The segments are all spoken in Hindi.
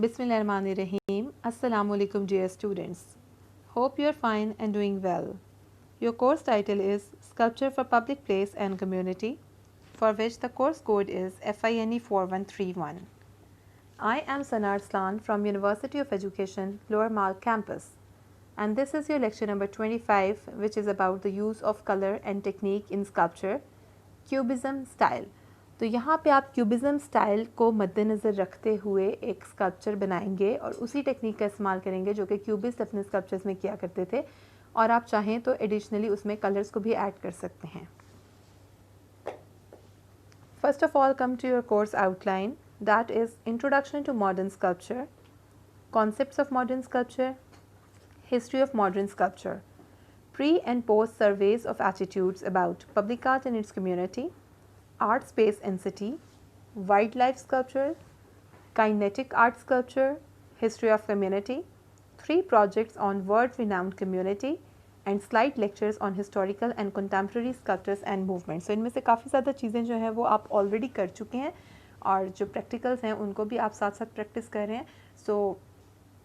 Bismillahirrahmanirrahim. Assalamu alaikum dear students. Hope you are fine and doing well. Your course title is Sculpture for Public Place and Community, for which the course code is FINE 4131. I am Sana Arslan from University of Education, Lower Mall Campus, and this is your lecture number 25, which is about the use of color and technique in sculpture, Cubism style. तो यहाँ पे आप क्यूबिज़म स्टाइल को मद्देनज़र रखते हुए एक स्कल्पचर बनाएंगे और उसी टेक्निक का इस्तेमाल करेंगे जो कि क्यूबिस्ट अपने स्कल्पचर्स में किया करते थे, और आप चाहें तो एडिशनली उसमें कलर्स को भी ऐड कर सकते हैं. First of all come to your course outline, that is introduction to modern sculpture, concepts of modern sculpture, history of modern sculpture, pre and post surveys of attitudes about public art and its community, art space and city, wildlife sculpture, kinetic art sculpture, history of community, 3 projects on world renowned community and slight lectures on historical and contemporary sculptures and movements. So इनमें से काफ़ी ज़्यादा चीज़ें जो हैं वो आप ऑलरेडी कर चुके हैं और जो प्रैक्टिकल्स हैं उनको भी आप साथ साथ प्रैक्टिस कर रहे हैं. सो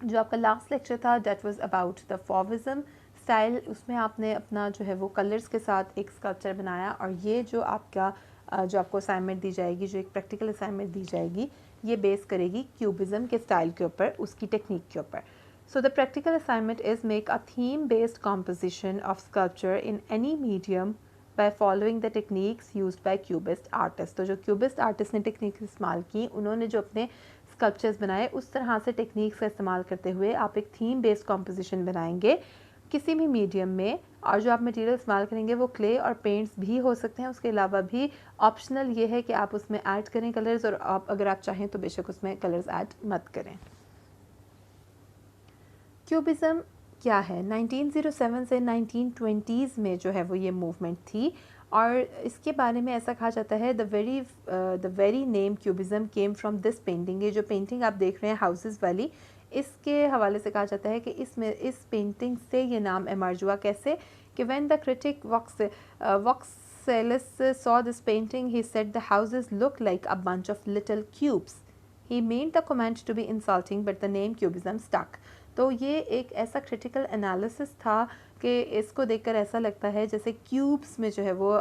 जो आपका लास्ट लेक्चर था that was about the fauvism style, उसमें आपने अपना जो है वो कलर्स के साथ एक स्कल्पचर बनाया, और ये जो आपको असाइनमेंट दी जाएगी, जो एक प्रैक्टिकल असाइनमेंट दी जाएगी, ये बेस करेगी क्यूबिज़म के स्टाइल के ऊपर, उसकी टेक्निक के ऊपर. So the practical assignment is make a theme based composition of sculpture in any medium by following the techniques used by cubist artist. तो जो क्यूबिस्ट आर्टिस्ट ने टेक्निक इस्तेमाल की, उन्होंने जो अपने स्कल्पचर्स बनाए उस तरह से टेक्निक्स का इस्तेमाल करते हुए आप एक थीम बेस्ड कॉम्पोजिशन बनाएंगे किसी भी मीडियम में, और जो आप मटेरियल इस्तेमाल करेंगे वो क्ले और पेंट्स भी हो सकते हैं. उसके अलावा भी ऑप्शनल ये है कि आप उसमें ऐड करें कलर्स, और अगर आप चाहें तो बेशक उसमें कलर्स ऐड मत करें. क्यूबिज़म क्या है? 1907 से 1920s में जो है वो ये मूवमेंट थी, और इसके बारे में ऐसा कहा जाता है the very name cubism came from this painting. ये जो पेंटिंग आप देख रहे हैं हाउसेस वाली, इसके हवाले से कहा जाता है कि इस पेंटिंग से ये नाम इमर्ज हुआ. कैसे कि when the critic Vauxcelles saw this painting he said the houses look like a bunch of little cubes. He made the comment to be insulting but the name cubism stuck. तो ये एक ऐसा क्रिटिकल एनालिसिस था कि इसको देखकर ऐसा लगता है जैसे क्यूब्स में जो है वो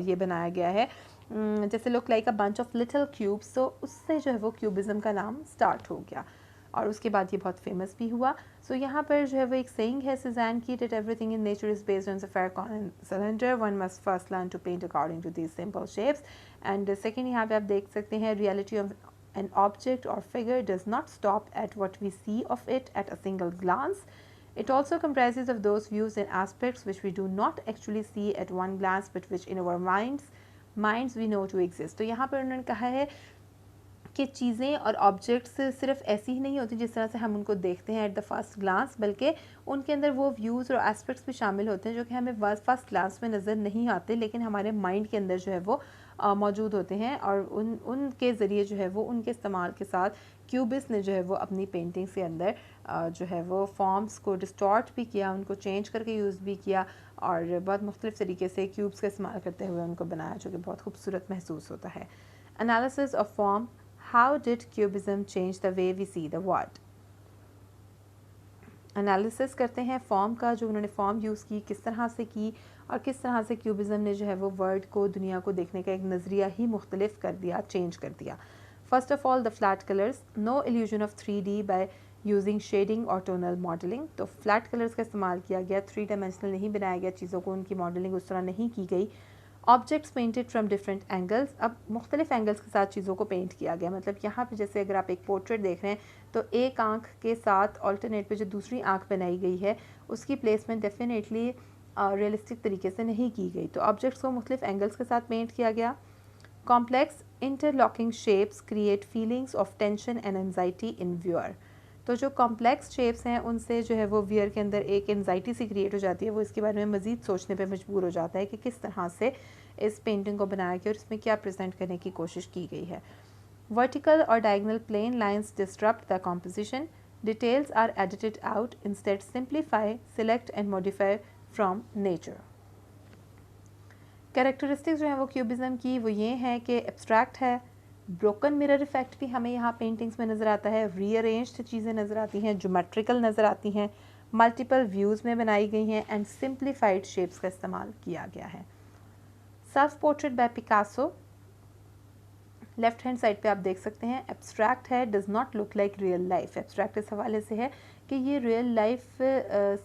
ये बनाया गया है, जैसे look like a bunch of little cubes. तो उससे जो है वो क्यूबिज़म का नाम स्टार्ट हो गया, और उसके बाद ये बहुत फेमस भी हुआ. सो यहाँ पर जो है वो एक सेइंग है Cezanne की, that everything in nature is based on a fair cylinder, one must first learn to paint according to these simple shapes. And second यहाँ पे आप देख सकते हैं reality of an object or figure does not stop at what we see of it at a single glance. It also comprises of those views and aspects which we do not actually see at one glance but which in our minds we know to exist. तो यहाँ पर उन्होंने कहा है कि चीज़ें और ऑब्जेक्ट्स सिर्फ ऐसी ही नहीं होती जिस तरह से हम उनको देखते हैं एट द फर्स्ट ग्लांस, बल्कि उनके अंदर वो व्यूज़ और एस्पेक्ट्स भी शामिल होते हैं जो कि हमें फर्स्ट ग्लांस में नज़र नहीं आते, लेकिन हमारे माइंड के अंदर जो है वो मौजूद होते हैं, और उनके ज़रिए जो है वो उनके इस्तेमाल के साथ क्यूबिस्ट ने जो है वो अपनी पेंटिंग्स के अंदर जो है वो फॉर्म्स को डिस्टॉर्ट भी किया, उनको चेंज करके यूज़ भी किया, और बहुत मुख्तलिफ़ तरीके से क्यूब्स का इस्तेमाल करते हुए उनको बनाया, जो कि बहुत खूबसूरत महसूस होता है. Analysis of form. How did Cubism change the way we see the world? Analysis करते हैं फॉर्म का, जो उन्होंने फॉर्म यूज़ की किस तरह से की, और किस तरह से क्यूबिज़म ने जो है वो वर्ल्ड को, दुनिया को देखने का एक नज़रिया ही मुख्तलिफ कर दिया, चेंज कर दिया. First of all the flat colours. No illusion of 3D by using shading और टोनल मॉडलिंग. तो फ्लैट कलर्स का इस्तेमाल किया गया, 3 डायमेंशनल नहीं बनाया गया चीज़ों को, उनकी मॉडलिंग उस तरह नहीं की गई. Objects painted from different angles. अब मुख्तलिफ एंगल्स के साथ चीज़ों को पेंट किया गया. मतलब यहाँ पे जैसे अगर आप एक पोर्ट्रेट देख रहे हैं तो एक आंख के साथ ऑल्टरनेट पे जो दूसरी आंख बनाई गई है उसकी प्लेसमेंट डेफिनेटली रियलिस्टिक तरीके से नहीं की गई. तो ऑब्जेक्ट्स को मुख्तलिफ एंगल्स के साथ पेंट किया गया. Complex interlocking shapes create feelings of tension and anxiety in viewer. तो जो कॉम्प्लेक्स शेप्स हैं उनसे जो है वो व्यूअर के अंदर एक एनजाइटी सी क्रिएट हो जाती है, वो इसके बारे में मज़ीद सोचने पे मजबूर हो जाता है कि किस तरह से इस पेंटिंग को बनाया गया और इसमें क्या प्रेजेंट करने की कोशिश की गई है. वर्टिकल और diagonal plane lines disrupt the composition. Details are edited out. Instead simplify, select and modify from nature. Characteristics जो है वो क्यूबिज़म की वो ये हैं कि एब्स्ट्रैक्ट है, ब्रोकन मिरर इफेक्ट भी हमें यहाँ पेंटिंग्स में नज़र आता है, रीअरेंज्ड चीज़ें नज़र आती हैं, ज्योमेट्रिकल नज़र आती हैं, मल्टीपल व्यूज़ में बनाई गई हैं एंड सिंप्लीफाइड शेप्स का इस्तेमाल किया गया है। Self portrait by Picasso, left hand side पे आप देख सकते हैं, एब्स्ट्रैक्ट है, does not look like real life. Abstract इस हवाले से है कि ये रियल लाइफ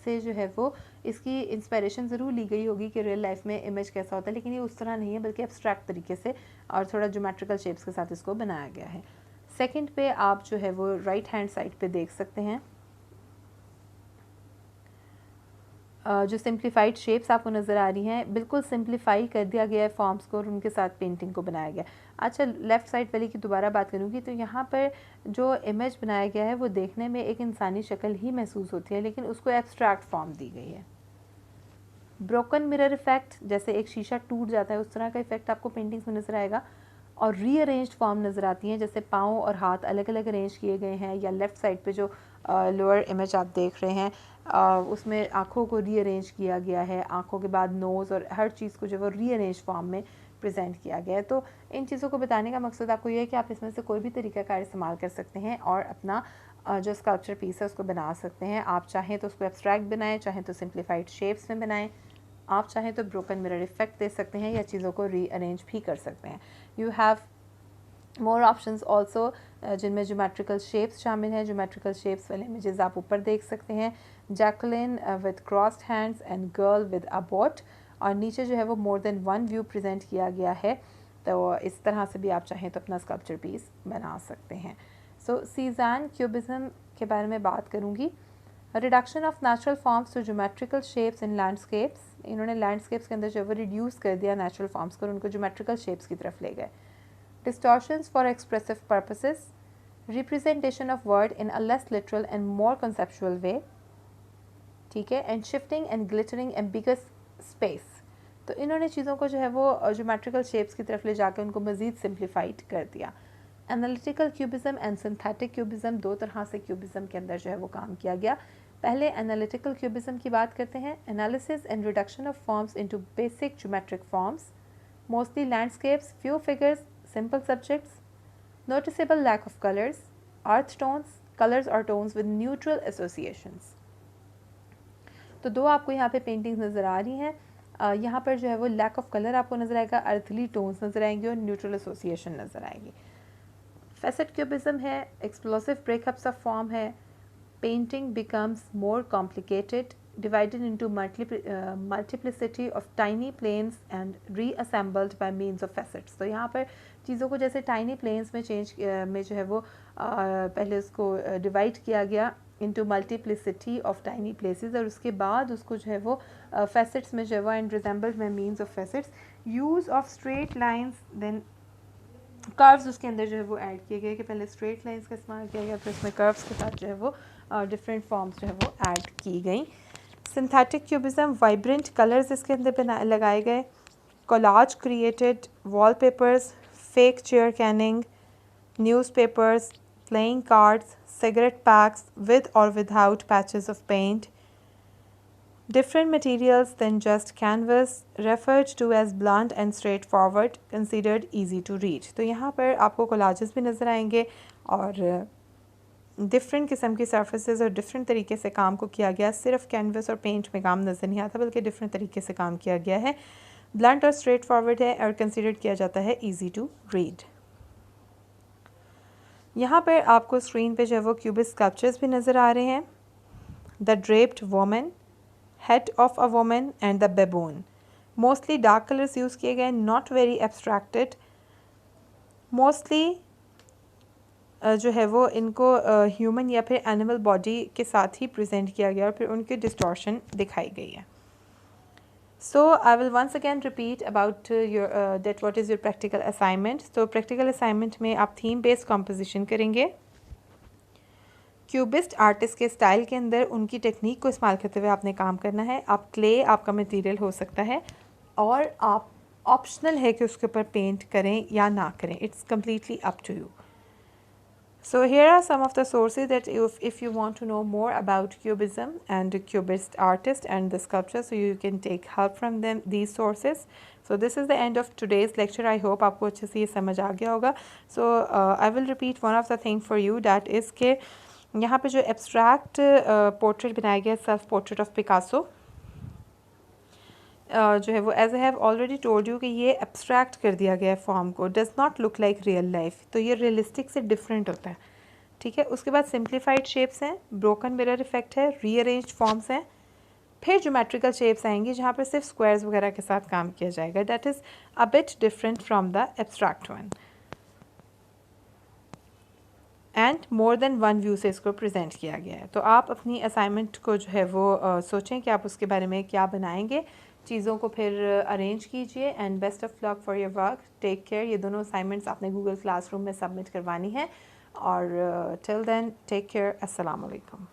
से जो है वो इसकी इंस्पिरेशन ज़रूर ली गई होगी कि रियल लाइफ में इमेज कैसा होता है, लेकिन ये उस तरह नहीं है, बल्कि एब्स्ट्रैक्ट तरीके से और थोड़ा ज्योमेट्रिकल शेप्स के साथ इसको बनाया गया है। सेकंड पे आप जो है वो राइट हैंड साइड पे देख सकते हैं जो सिंप्लीफाइड शेप्स आपको नज़र आ रही हैं, बिल्कुल सिंप्लीफाई कर दिया गया है फॉर्म्स को और उनके साथ पेंटिंग को बनाया गया। अच्छा, लेफ़्ट साइड वाली की दोबारा बात करूँगी तो यहाँ पर जो इमेज बनाया गया है वो देखने में एक इंसानी शक्ल ही महसूस होती है, लेकिन उसको एब्स्ट्रैक्ट फॉर्म दी गई है। ब्रोकन मिरर इफेक्ट, जैसे एक शीशा टूट जाता है उस तरह का इफेक्ट आपको पेंटिंग्स में नज़र आएगा। और रीअरेंज्ड फॉर्म नज़र आती हैं, जैसे पाँव और हाथ अलग अलग अरेंज किए गए हैं, या लेफ़्ट साइड पे जो लोअर इमेज आप देख रहे हैं उसमें आँखों को रीअरेंज किया गया है, आँखों के बाद नोज़ और हर चीज़ को जो वो रीअरेंज फॉर्म में प्रेजेंट किया गया है। तो इन चीज़ों को बताने का मकसद आपको ये है कि आप इसमें से कोई भी तरीक़ाकार इस्तेमाल कर सकते हैं और अपना जो स्कल्पचर पीस है उसको बना सकते हैं। आप चाहें तो उसको एब्स्ट्रैक्ट बनाएं, चाहें तो सिंप्लीफाइड शेप्स में बनाएं, आप चाहें तो ब्रोकन मिरर इफेक्ट दे सकते हैं या चीज़ों को रीअरेंज भी कर सकते हैं। You have more options also, जिनमें ज्योमेट्रिकल शेप्स शामिल हैं। ज्योमेट्रिकल शेप्स वाले इमेजेस आप ऊपर देख सकते हैं, Jacqueline with crossed hands and girl with a boat, और नीचे जो है वो more than one view present किया गया है। तो इस तरह से भी आप चाहें तो अपना स्कल्पचर पीस बना सकते हैं। सो सीज़ैन क्यूबिज्म के बारे में बात करूँगी। Reduction of natural forms to geometrical shapes in landscapes, इन्होंने लैंडस्केप्स के अंदर जो वो रिड्यूस कर दिया नेचुरल फॉर्म्स को और उनको ज्योमेट्रिकल शेप्स की तरफ ले गए। Distortions for expressive purposes, representation of word in a less literal and more conceptual way, ठीक है, and shifting and glittering ambiguous space। तो इन्होंने चीज़ों को जो है वो ज्योमेट्रिकल शेप्स की तरफ ले जाकर उनको मज़ीद सिंप्लीफाइड कर दिया। Analytical cubism and synthetic cubism, दो तरह से क्यूबिज्म के अंदर जो है वो काम किया गया। पहले एनालिटिकल क्यूबिज्म की बात करते हैं। Analysis and reduction of forms into basic geometric forms, mostly landscapes, few figures, simple subjects, noticeable lack of colors, earth tones, colors or tones with neutral associations। तो दो आपको यहाँ पे पेंटिंग्स नज़र आ रही हैं। यहाँ पर जो है वो लैक ऑफ कलर आपको नज़र आएगा, अर्थली टोन्स नज़र आएंगे और न्यूट्रल एसोसिएशन नज़र आएगी। फैसेट क्यूबिज्म है, एक्सप्लोसिव ब्रेकअप्स ऑफ फॉर्म है, painting becomes more complicated, divided into multiplicity of tiny planes and reassembled by means of facets। तो यहाँ पर चीज़ों को जैसे टाइनी प्लेन्स में चेंज में जो है वो पहले उसको डिवाइड किया गया into multiplicity of tiny places और उसके बाद उसको जो है वो facets में जो है वो and resembled by means of facets, use of straight lines then curves उसके अंदर जो है वो ऐड किए गए कि पहले स्ट्रेट लाइंस का इस्तेमाल किया गया, फिर उसमें कर्व्स के साथ जो है वो डिफरेंट फॉर्म्स जो है वो ऐड की गई। सिंथेटिक क्यूबिज्म, वाइब्रेंट कलर्स इसके अंदर लगाए गए, collage created, wallpapers, fake chair caning, newspapers, playing cards, cigarette packs with और without patches of paint, different materials than just canvas, referred to as blunt and straightforward, considered easy to read। तो यहाँ पर आपको कोलाजेस भी नज़र आएंगे और डिफरेंट किस्म की सर्फेसेस और डिफरेंट तरीके से काम को किया गया। सिर्फ कैनवस और पेंट में काम नज़र नहीं आता बल्कि डिफरेंट तरीके से काम किया गया है। ब्लंट और स्ट्रेट फॉरवर्ड है और कंसिडर किया जाता है ईजी टू रीड। यहाँ पर आपको स्क्रीन पे जो है वो क्यूबिस्ट स्कल्पचर्स भी नज़र आ रहे हैं। The draped woman, head of a woman and the baboon, mostly dark colors use किए गए, not very abstracted, mostly जो है वो इनको ह्यूमन या फिर एनिमल बॉडी के साथ ही प्रेजेंट किया गया और फिर उनकी डिस्टॉर्शन दिखाई गई है। So I will once again repeat about your that what is your practical assignment. तो प्रैक्टिकल असाइनमेंट में आप थीम बेस्ड कॉम्पोजिशन करेंगे। क्यूबिस्ट आर्टिस्ट के स्टाइल के अंदर उनकी टेक्निक को इस्तेमाल करते हुए आपने काम करना है। आप क्ले आपका मटेरियल हो सकता है और आप ऑप्शनल है कि उसके ऊपर पेंट करें या ना करें, it's completely up to you. So here are some of the sources that if you want to know more about Cubism and Cubist artists and the sculpture, so you can take help from them, these sources. So this is the end of today's lecture. I hope आपको अच्छे से ये समझ आ गया होगा. So I will repeat one of the thing for you, that is कि यहाँ पे जो abstract portrait बनाया गया, self portrait of Picasso, जो है वो as I have already told you कि ये एब्स्ट्रैक्ट कर दिया गया है फॉर्म को, does not look like real life, तो ये रियलिस्टिक से डिफरेंट होता है. ठीक है. उसके बाद सिंप्लीफाइड शेप्स हैं, ब्रोकन मिरर इफेक्ट है, रीअरेंज्ड फॉर्म्स हैं, फिर ज्योमेट्रिकल शेप्स आएंगी जहाँ पर सिर्फ स्क्वायर्स वगैरह के साथ काम किया जाएगा. That is a bit different from the abstract one. And more than one view से इसको प्रेजेंट किया गया है. तो आप अपनी असाइनमेंट को जो है वो सोचें कि आप उसके बारे में क्या बनाएंगे, चीज़ों को फिर अरेंज कीजिए. And best of luck for your work. Take care. ये दोनों असाइनमेंट्स आपने गूगल क्लासरूम में सबमिट करवानी है. और टिल देन टेक केयर. अस्सलाम वालेकुम.